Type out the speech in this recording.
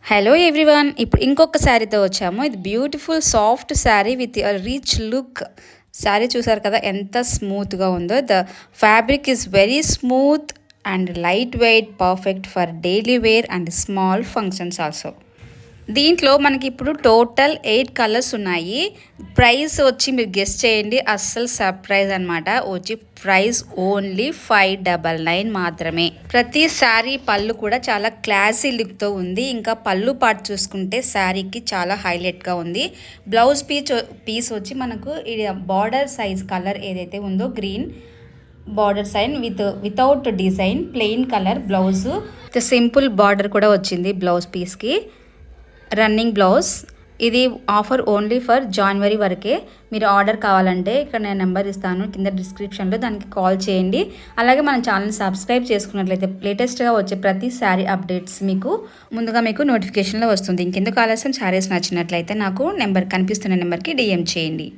Hello everyone, ఇప్పుడు ఇంకొక శారీతో వచ్చాము. ఇది beautiful soft sari with rich look. Sari చూసారు కదా ఎంత స్మూత్గా ఉందో. The fabric is very smooth and light weight, perfect for daily wear and small functions also. దీంట్లో మనకి ఇప్పుడు టోటల్ 8 కలర్స్ ఉన్నాయి. ప్రైస్ వచ్చి మీరు గెస్ట్ చేయండి, అస్సలు సర్ప్రైజ్ అనమాట. వచ్చి ప్రైస్ ఓన్లీ 599 మాత్రమే. ప్రతి శారీ పళ్ళు కూడా చాలా క్లాసీ లుక్తో ఉంది. ఇంకా పళ్ళు పార్ట్ చూసుకుంటే శారీకి చాలా హైలైట్గా ఉంది. బ్లౌజ్ పీస్ వచ్చి మనకు బార్డర్ సైజ్ కలర్ ఏదైతే ఉందో green border sign without design plain colour blouse. Simple border కూడా వచ్చింది బ్లౌజ్ పీస్కి. Running blouse. ఇది ఆఫర్ ఓన్లీ ఫర్ జనవరి వరకే. మీరు ఆర్డర్ కావాలంటే ఇక్కడ నేను నెంబర్ ఇస్తాను కింద డిస్క్రిప్షన్లో, దానికి కాల్ చేయండి. అలాగే మన ఛానల్ సబ్స్క్రైబ్ చేసుకున్నట్లయితే లేటెస్ట్గా వచ్చే ప్రతి శారీ అప్డేట్స్ ముందుగా మీకు నోటిఫికేషన్లో వస్తుంది. ఇంకెందుకు ఆలస్యం, శారీస్ నచ్చినట్లయితే నాకు నెంబర్ కనిపిస్తున్న నెంబర్కి DM చేయండి.